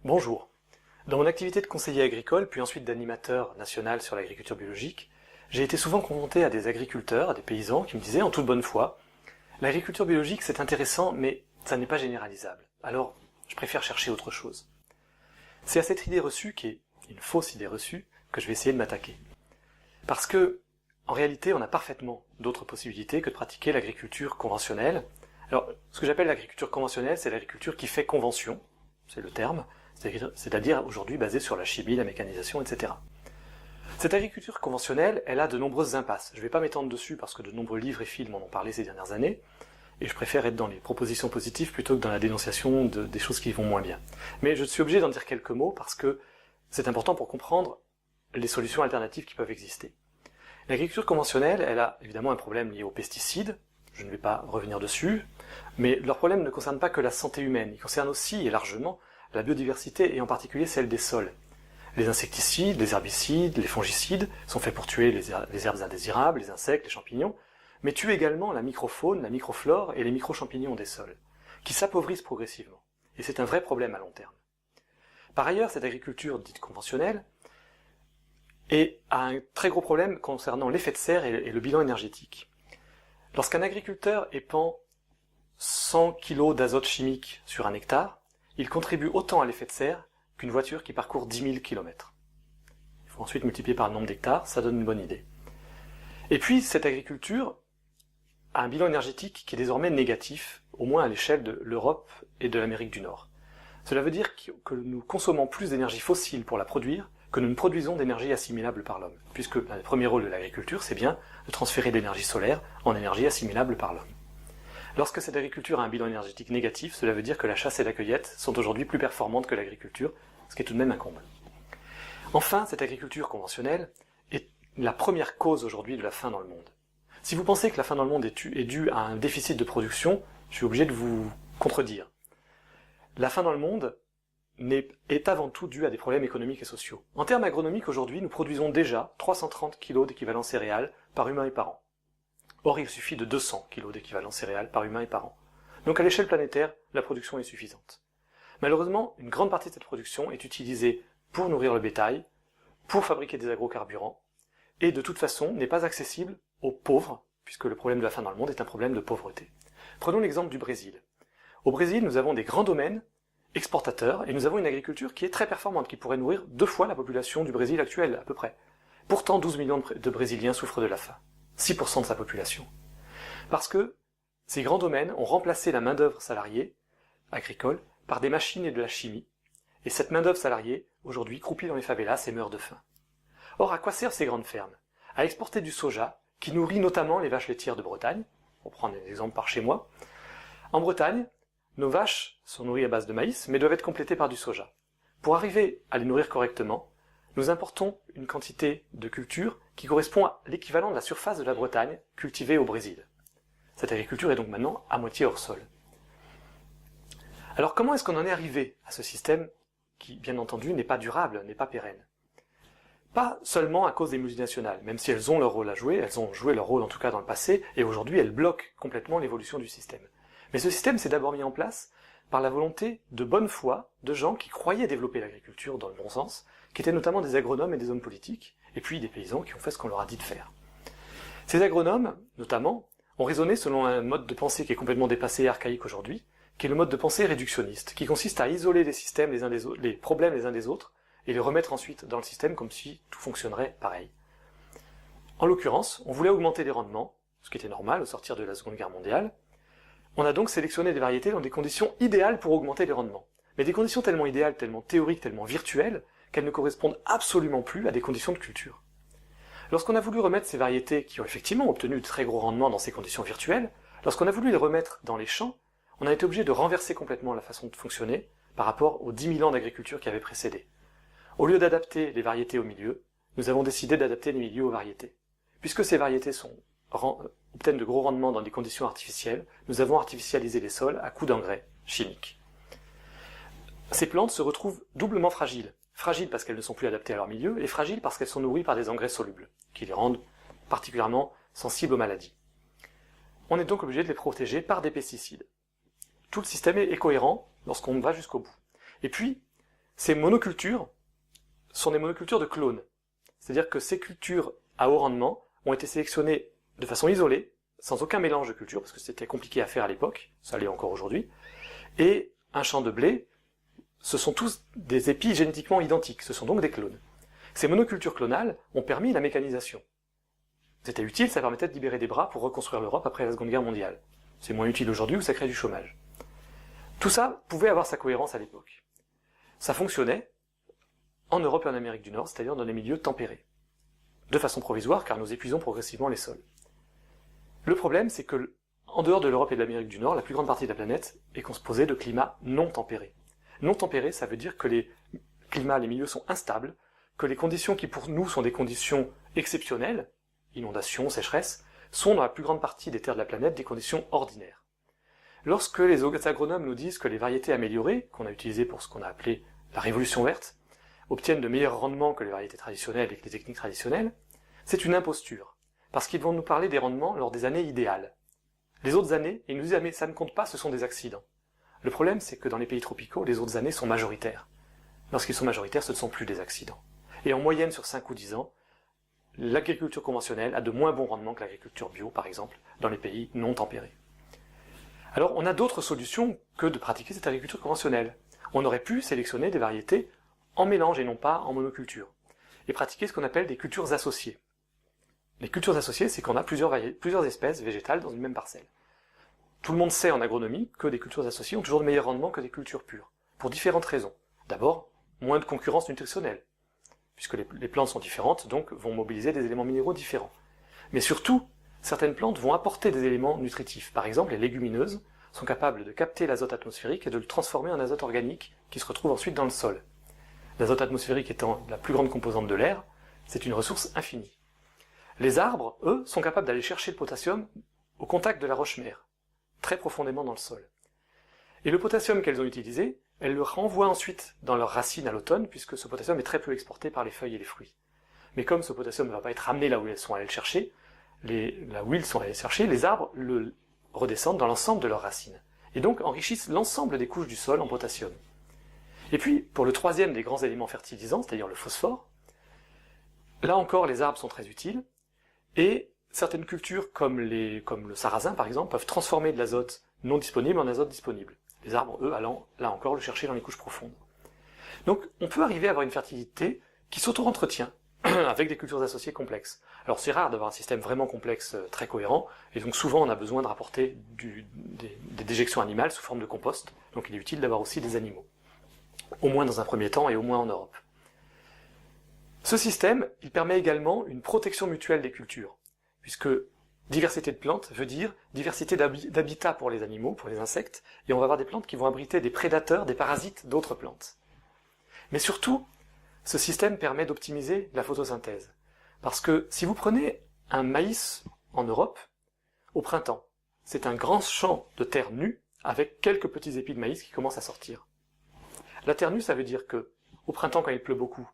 Bonjour. Dans mon activité de conseiller agricole, puis ensuite d'animateur national sur l'agriculture biologique, j'ai été souvent confronté à des agriculteurs, à des paysans qui me disaient en toute bonne foi « L'agriculture biologique c'est intéressant, mais ça n'est pas généralisable. Alors, je préfère chercher autre chose. » C'est à cette idée reçue, qui est une fausse idée reçue, que je vais essayer de m'attaquer. Parce que, en réalité, on a parfaitement d'autres possibilités que de pratiquer l'agriculture conventionnelle. Alors, ce que j'appelle l'agriculture conventionnelle, c'est l'agriculture qui fait convention, c'est le terme, c'est-à-dire aujourd'hui basée sur la chimie, la mécanisation, etc. Cette agriculture conventionnelle, elle a de nombreuses impasses. Je ne vais pas m'étendre dessus parce que de nombreux livres et films en ont parlé ces dernières années, et je préfère être dans les propositions positives plutôt que dans la dénonciation des choses qui vont moins bien. Mais je suis obligé d'en dire quelques mots parce que c'est important pour comprendre les solutions alternatives qui peuvent exister. L'agriculture conventionnelle, elle a évidemment un problème lié aux pesticides, je ne vais pas revenir dessus, mais leur problème ne concerne pas que la santé humaine, il concerne aussi, et largement, la biodiversité et en particulier celle des sols. Les insecticides, les herbicides, les fongicides sont faits pour tuer les herbes indésirables, les insectes, les champignons, mais tuent également la microfaune, la microflore et les micro-champignons des sols, qui s'appauvrissent progressivement. Et c'est un vrai problème à long terme. Par ailleurs, cette agriculture dite conventionnelle a un très gros problème concernant l'effet de serre et le bilan énergétique. Lorsqu'un agriculteur épand 100 kg d'azote chimique sur un hectare, il contribue autant à l'effet de serre qu'une voiture qui parcourt 10 000 km. Il faut ensuite multiplier par le nombre d'hectares, ça donne une bonne idée. Et puis, cette agriculture a un bilan énergétique qui est désormais négatif, au moins à l'échelle de l'Europe et de l'Amérique du Nord. Cela veut dire que nous consommons plus d'énergie fossile pour la produire que nous ne produisons d'énergie assimilable par l'homme, puisque l'un des premiers rôles de l'agriculture, c'est bien de transférer de l'énergie solaire en énergie assimilable par l'homme. Lorsque cette agriculture a un bilan énergétique négatif, cela veut dire que la chasse et la cueillette sont aujourd'hui plus performantes que l'agriculture, ce qui est tout de même un comble. Enfin, cette agriculture conventionnelle est la première cause aujourd'hui de la faim dans le monde. Si vous pensez que la faim dans le monde est due à un déficit de production, je suis obligé de vous contredire. La faim dans le monde est avant tout due à des problèmes économiques et sociaux. En termes agronomiques, aujourd'hui, nous produisons déjà 330 kg d'équivalent céréales par humain et par an. Or, il suffit de 200 kg d'équivalent céréales par humain et par an. Donc à l'échelle planétaire, la production est suffisante. Malheureusement, une grande partie de cette production est utilisée pour nourrir le bétail, pour fabriquer des agrocarburants, et de toute façon n'est pas accessible aux pauvres, puisque le problème de la faim dans le monde est un problème de pauvreté. Prenons l'exemple du Brésil. Au Brésil, nous avons des grands domaines exportateurs, et nous avons une agriculture qui est très performante, qui pourrait nourrir 2 fois la population du Brésil actuelle, à peu près. Pourtant, 12 millions de Brésiliens souffrent de la faim. 6% de sa population. Parce que ces grands domaines ont remplacé la main-d'œuvre salariée agricole par des machines et de la chimie, et cette main-d'œuvre salariée, aujourd'hui, croupit dans les favelas et meurt de faim. Or, à quoi servent ces grandes fermes? À exporter du soja, qui nourrit notamment les vaches laitières de Bretagne, pour prendre un exemple par chez moi. En Bretagne, nos vaches sont nourries à base de maïs, mais doivent être complétées par du soja. Pour arriver à les nourrir correctement, nous importons une quantité de culture qui correspond à l'équivalent de la surface de la Bretagne cultivée au Brésil. Cette agriculture est donc maintenant à moitié hors sol. Alors comment est-ce qu'on en est arrivé à ce système qui, bien entendu, n'est pas durable, n'est pas pérenne? Pas seulement à cause des multinationales, même si elles ont leur rôle à jouer, elles ont joué leur rôle en tout cas dans le passé, et aujourd'hui elles bloquent complètement l'évolution du système. Mais ce système s'est d'abord mis en place par la volonté de bonne foi de gens qui croyaient développer l'agriculture dans le bon sens, qui étaient notamment des agronomes et des hommes politiques, et puis des paysans qui ont fait ce qu'on leur a dit de faire. Ces agronomes, notamment, ont raisonné selon un mode de pensée qui est complètement dépassé et archaïque aujourd'hui, qui est le mode de pensée réductionniste, qui consiste à isoler les systèmes les uns des autres, les problèmes les uns des autres, et les remettre ensuite dans le système comme si tout fonctionnerait pareil. En l'occurrence, on voulait augmenter les rendements, ce qui était normal au sortir de la Seconde Guerre mondiale. On a donc sélectionné des variétés dans des conditions idéales pour augmenter les rendements. Mais des conditions tellement idéales, tellement théoriques, tellement virtuelles, qu'elles ne correspondent absolument plus à des conditions de culture. Lorsqu'on a voulu remettre ces variétés qui ont effectivement obtenu de très gros rendements dans ces conditions virtuelles, lorsqu'on a voulu les remettre dans les champs, on a été obligé de renverser complètement la façon de fonctionner par rapport aux 10 000 ans d'agriculture qui avaient précédé. Au lieu d'adapter les variétés au milieu, nous avons décidé d'adapter les milieux aux variétés. Puisque ces variétés obtiennent de gros rendements dans des conditions artificielles, nous avons artificialisé les sols à coups d'engrais chimiques. Ces plantes se retrouvent doublement fragiles. Fragiles parce qu'elles ne sont plus adaptées à leur milieu, et fragiles parce qu'elles sont nourries par des engrais solubles, qui les rendent particulièrement sensibles aux maladies. On est donc obligé de les protéger par des pesticides. Tout le système est cohérent lorsqu'on va jusqu'au bout. Et puis, Ces monocultures sont des monocultures de clones. C'est-à-dire que ces cultures à haut rendement ont été sélectionnées de façon isolée, sans aucun mélange de cultures, parce que c'était compliqué à faire à l'époque, ça l'est encore aujourd'hui, et un champ de blé, ce sont tous des épis génétiquement identiques, ce sont donc des clones. Ces monocultures clonales ont permis la mécanisation. C'était utile, ça permettait de libérer des bras pour reconstruire l'Europe après la Seconde Guerre mondiale. C'est moins utile aujourd'hui où ça crée du chômage. Tout ça pouvait avoir sa cohérence à l'époque. Ça fonctionnait en Europe et en Amérique du Nord, c'est-à-dire dans des milieux tempérés. De façon provisoire, car nous épuisons progressivement les sols. Le problème, c'est que, en dehors de l'Europe et de l'Amérique du Nord, la plus grande partie de la planète est composée de climats non tempérés. Non tempérés, ça veut dire que les climats, les milieux sont instables, que les conditions qui pour nous sont des conditions exceptionnelles, inondations, sécheresse, sont dans la plus grande partie des terres de la planète des conditions ordinaires. Lorsque les agronomes nous disent que les variétés améliorées, qu'on a utilisées pour ce qu'on a appelé la révolution verte, obtiennent de meilleurs rendements que les variétés traditionnelles et que les techniques traditionnelles, c'est une imposture, parce qu'ils vont nous parler des rendements lors des années idéales. Les autres années, ils nous disent « ah mais ça ne compte pas, ce sont des accidents ». Le problème, c'est que dans les pays tropicaux, les autres années sont majoritaires. Lorsqu'ils sont majoritaires, ce ne sont plus des accidents. Et en moyenne, sur 5 ou 10 ans, l'agriculture conventionnelle a de moins bons rendements que l'agriculture bio, par exemple, dans les pays non tempérés. Alors, on a d'autres solutions que de pratiquer cette agriculture conventionnelle. On aurait pu sélectionner des variétés en mélange et non pas en monoculture, et pratiquer ce qu'on appelle des cultures associées. Les cultures associées, c'est qu'on a plusieurs espèces végétales dans une même parcelle. Tout le monde sait en agronomie que des cultures associées ont toujours de meilleurs rendements que des cultures pures, pour différentes raisons. D'abord, moins de concurrence nutritionnelle, puisque les plantes sont différentes, donc vont mobiliser des éléments minéraux différents. Mais surtout, certaines plantes vont apporter des éléments nutritifs. Par exemple, les légumineuses sont capables de capter l'azote atmosphérique et de le transformer en azote organique, qui se retrouve ensuite dans le sol. L'azote atmosphérique étant la plus grande composante de l'air, c'est une ressource infinie. Les arbres, eux, sont capables d'aller chercher le potassium au contact de la roche-mère, très profondément dans le sol. Et le potassium qu'elles ont utilisé, elles le renvoient ensuite dans leurs racines à l'automne, puisque ce potassium est très peu exporté par les feuilles et les fruits. Mais comme ce potassium ne va pas être ramené là où elles sont allées le chercher, là où ils sont allés le chercher, les arbres le redescendent dans l'ensemble de leurs racines, et donc enrichissent l'ensemble des couches du sol en potassium. Et puis, pour le troisième des grands éléments fertilisants, c'est-à-dire le phosphore, là encore les arbres sont très utiles, et certaines cultures comme le sarrasin par exemple peuvent transformer de l'azote non disponible en azote disponible. Les arbres, eux, allant là encore le chercher dans les couches profondes. Donc on peut arriver à avoir une fertilité qui s'auto-entretient avec des cultures associées complexes. Alors c'est rare d'avoir un système vraiment complexe, très cohérent, et donc souvent on a besoin de rapporter des déjections animales sous forme de compost, donc il est utile d'avoir aussi des animaux. Au moins dans un premier temps et au moins en Europe. Ce système, il permet également une protection mutuelle des cultures, puisque diversité de plantes veut dire diversité d'habitat pour les animaux, pour les insectes, et on va avoir des plantes qui vont abriter des prédateurs, des parasites d'autres plantes. Mais surtout, ce système permet d'optimiser la photosynthèse. Parce que si vous prenez un maïs en Europe, au printemps, c'est un grand champ de terre nue avec quelques petits épis de maïs qui commencent à sortir. La terre nue, ça veut dire que, au printemps, quand il pleut beaucoup,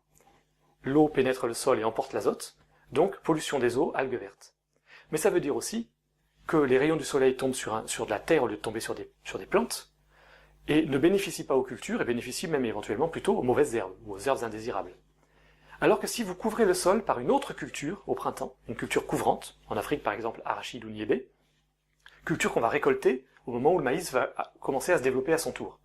l'eau pénètre le sol et emporte l'azote, donc pollution des eaux, algues vertes. Mais ça veut dire aussi que les rayons du soleil tombent sur de la terre au lieu de tomber sur des plantes, et ne bénéficient pas aux cultures, et bénéficient même éventuellement plutôt aux mauvaises herbes, ou aux herbes indésirables. Alors que si vous couvrez le sol par une autre culture au printemps, une culture couvrante, en Afrique par exemple arachide ou niébé, culture qu'on va récolter au moment où le maïs va commencer à se développer à son tour.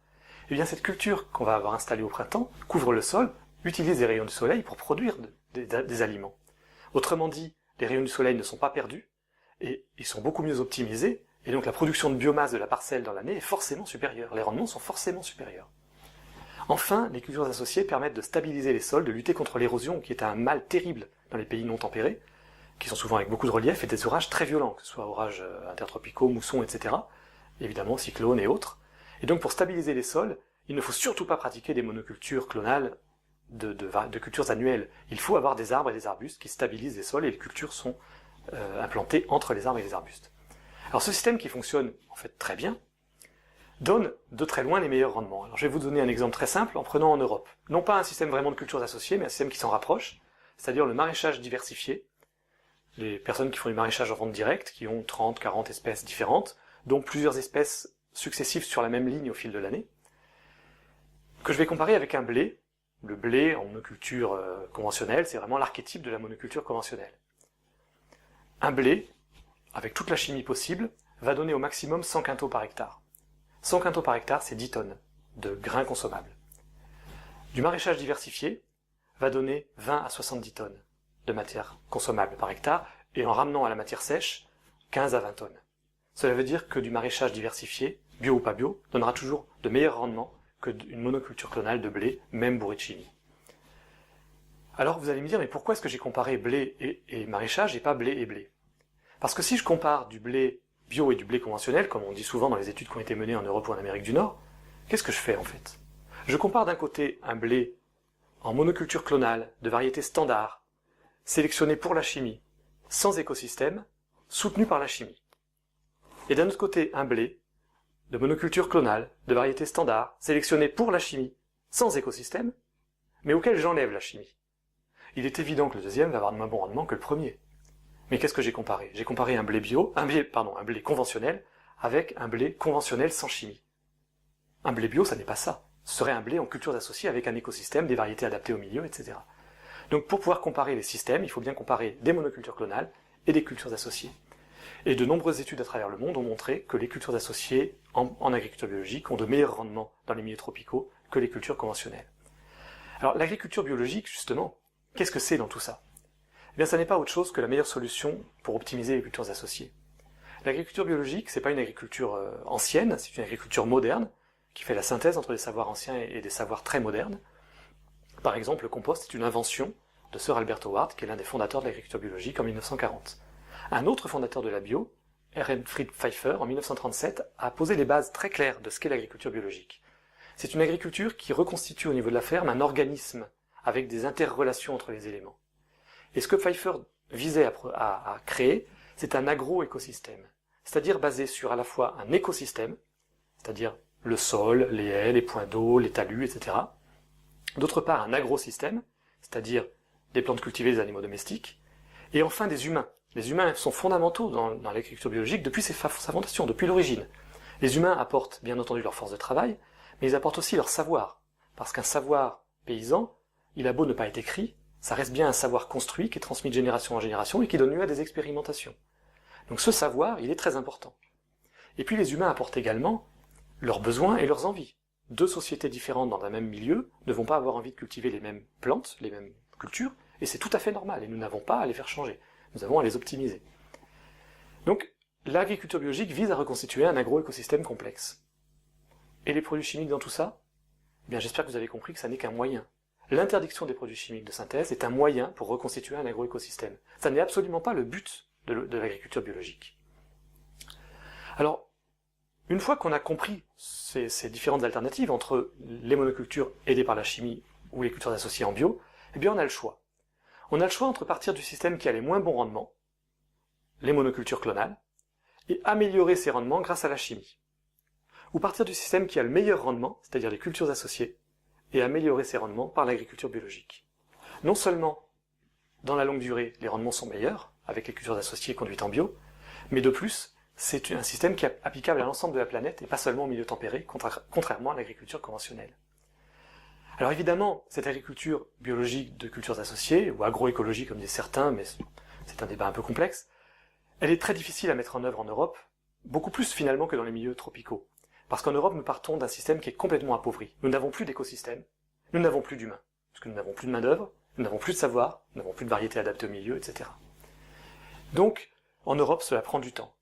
Eh bien cette culture qu'on va avoir installée au printemps couvre le sol, utilise les rayons du soleil pour produire des aliments. Autrement dit, les rayons du soleil ne sont pas perdus, et ils sont beaucoup mieux optimisés, et donc la production de biomasse de la parcelle dans l'année est forcément supérieure, les rendements sont forcément supérieurs. Enfin, les cultures associées permettent de stabiliser les sols, de lutter contre l'érosion, qui est un mal terrible dans les pays non tempérés, qui sont souvent avec beaucoup de relief et des orages très violents, que ce soit orages intertropicaux, moussons, etc., évidemment cyclones et autres. Et donc pour stabiliser les sols, il ne faut surtout pas pratiquer des monocultures clonales de cultures annuelles. Il faut avoir des arbres et des arbustes qui stabilisent les sols, et les cultures sont implantées entre les arbres et les arbustes. Alors ce système qui fonctionne en fait très bien, donne de très loin les meilleurs rendements. Alors je vais vous donner un exemple très simple en prenant en Europe. Non pas un système vraiment de cultures associées, mais un système qui s'en rapproche, c'est-à-dire le maraîchage diversifié. Les personnes qui font du maraîchage en vente directe, qui ont 30, 40 espèces différentes, dont plusieurs espèces successives sur la même ligne au fil de l'année, que je vais comparer avec un blé le blé en monoculture conventionnelle, c'est vraiment l'archétype de la monoculture conventionnelle. Un blé, avec toute la chimie possible, va donner au maximum 100 quintaux par hectare. 100 quintaux par hectare, c'est 10 tonnes de grains consommables. Du maraîchage diversifié va donner 20 à 70 tonnes de matière consommable par hectare, et en ramenant à la matière sèche, 15 à 20 tonnes. Cela veut dire que du maraîchage diversifié, bio ou pas bio, donnera toujours de meilleurs rendements qu'une monoculture clonale de blé, même bourrée de chimie. Alors vous allez me dire, mais pourquoi est-ce que j'ai comparé blé et maraîchage et pas blé et blé? Parce que si je compare du blé bio et du blé conventionnel, comme on dit souvent dans les études qui ont été menées en Europe ou en Amérique du Nord, qu'est-ce que je fais en fait? Je compare d'un côté un blé en monoculture clonale, de variété standard, sélectionné pour la chimie, sans écosystème, soutenu par la chimie. Et d'un autre côté un blé de monoculture clonale, de variété standard, sélectionné pour la chimie, sans écosystème, mais auquel j'enlève la chimie. Il est évident que le deuxième va avoir de moins bon rendement que le premier. Mais qu'est-ce que j'ai comparé? J'ai comparé un blé conventionnel avec un blé conventionnel sans chimie. Un blé bio, ça n'est pas ça. Ce serait un blé en cultures associées avec un écosystème, des variétés adaptées au milieu, etc. Donc pour pouvoir comparer les systèmes, il faut bien comparer des monocultures clonales et des cultures associées. Et de nombreuses études à travers le monde ont montré que les cultures associées en agriculture biologique ont de meilleurs rendements dans les milieux tropicaux que les cultures conventionnelles. Alors l'agriculture biologique, justement, qu'est-ce que c'est dans tout ça? Eh bien, ça n'est pas autre chose que la meilleure solution pour optimiser les cultures associées. L'agriculture biologique, c'est pas une agriculture ancienne, c'est une agriculture moderne, qui fait la synthèse entre des savoirs anciens et des savoirs très modernes. Par exemple, le compost est une invention de Sir Albert Howard, qui est l'un des fondateurs de l'agriculture biologique en 1940. Un autre fondateur de la bio, Ehrenfried Pfeiffer, en 1937, a posé les bases très claires de ce qu'est l'agriculture biologique. C'est une agriculture qui reconstitue au niveau de la ferme un organisme avec des interrelations entre les éléments. Et ce que Pfeiffer visait à créer, c'est un agro-écosystème, c'est-à-dire basé sur à la fois un écosystème, c'est-à-dire le sol, les haies, les points d'eau, les talus, etc. D'autre part, un agrosystème, c'est-à-dire des plantes cultivées, des animaux domestiques, et enfin des humains. Les humains sont fondamentaux dans l'agriculture biologique depuis sa fondation, depuis l'origine. Les humains apportent bien entendu leur force de travail, mais ils apportent aussi leur savoir, parce qu'un savoir paysan, il a beau ne pas être écrit, ça reste bien un savoir construit qui est transmis de génération en génération et qui donne lieu à des expérimentations. Donc ce savoir, il est très important. Et puis les humains apportent également leurs besoins et leurs envies. Deux sociétés différentes dans un même milieu ne vont pas avoir envie de cultiver les mêmes plantes, les mêmes cultures, et c'est tout à fait normal, et nous n'avons pas à les faire changer, nous avons à les optimiser. Donc l'agriculture biologique vise à reconstituer un agro-écosystème complexe. Et les produits chimiques dans tout ça? Eh bien, j'espère que vous avez compris que ça n'est qu'un moyen. L'interdiction des produits chimiques de synthèse est un moyen pour reconstituer un agroécosystème. Ça n'est absolument pas le but de l'agriculture biologique. Alors, une fois qu'on a compris ces différentes alternatives entre les monocultures aidées par la chimie ou les cultures associées en bio, eh bien on a le choix. On a le choix entre partir du système qui a les moins bons rendements, les monocultures clonales, et améliorer ces rendements grâce à la chimie. Ou partir du système qui a le meilleur rendement, c'est-à-dire les cultures associées, et améliorer ses rendements par l'agriculture biologique. Non seulement, dans la longue durée, les rendements sont meilleurs, avec les cultures associées conduites en bio, mais de plus, c'est un système qui est applicable à l'ensemble de la planète, et pas seulement au milieu tempéré, contrairement à l'agriculture conventionnelle. Alors évidemment, cette agriculture biologique de cultures associées, ou agroécologie comme disent certains, mais c'est un débat un peu complexe, elle est très difficile à mettre en œuvre en Europe, beaucoup plus finalement que dans les milieux tropicaux. Parce qu'en Europe, nous partons d'un système qui est complètement appauvri. Nous n'avons plus d'écosystème, nous n'avons plus d'humains, parce que nous n'avons plus de main-d'œuvre, nous n'avons plus de savoir, nous n'avons plus de variétés adaptées au milieu, etc. Donc, en Europe, cela prend du temps.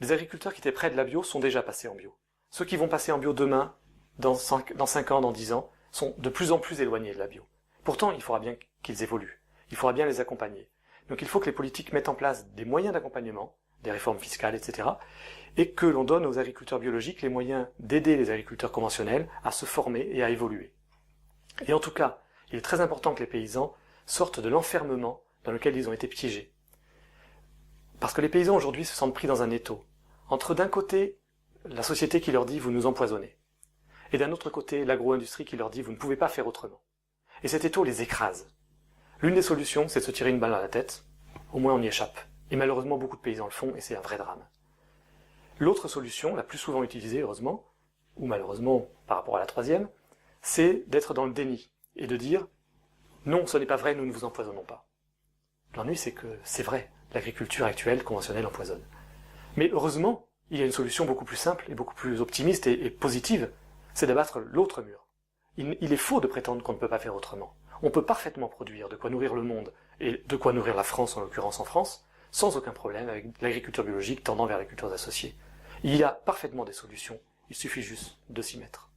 Les agriculteurs qui étaient près de la bio sont déjà passés en bio. Ceux qui vont passer en bio demain, dans 5 ans, dans 10 ans, sont de plus en plus éloignés de la bio. Pourtant, il faudra bien qu'ils évoluent. Il faudra bien les accompagner. Donc il faut que les politiques mettent en place des moyens d'accompagnement, des réformes fiscales, etc., et que l'on donne aux agriculteurs biologiques les moyens d'aider les agriculteurs conventionnels à se former et à évoluer. Et en tout cas, il est très important que les paysans sortent de l'enfermement dans lequel ils ont été piégés. Parce que les paysans aujourd'hui se sentent pris dans un étau, entre d'un côté la société qui leur dit « vous nous empoisonnez », et d'un autre côté l'agro-industrie qui leur dit « vous ne pouvez pas faire autrement ». Et cet étau les écrase. L'une des solutions, c'est de se tirer une balle dans la tête, au moins on y échappe. Et malheureusement, beaucoup de paysans le font, et c'est un vrai drame. L'autre solution, la plus souvent utilisée, heureusement, ou malheureusement par rapport à la troisième, c'est d'être dans le déni. et de dire « Non, ce n'est pas vrai, nous ne vous empoisonnons pas ». L'ennui, c'est que c'est vrai, l'agriculture actuelle, conventionnelle, empoisonne. Mais heureusement, il y a une solution beaucoup plus simple et beaucoup plus optimiste et positive, c'est d'abattre l'autre mur. Il est faux de prétendre qu'on ne peut pas faire autrement. On peut parfaitement produire de quoi nourrir le monde, et de quoi nourrir la France, en l'occurrence en France, sans aucun problème avec l'agriculture biologique tendant vers les cultures associées. Il y a parfaitement des solutions, il suffit juste de s'y mettre.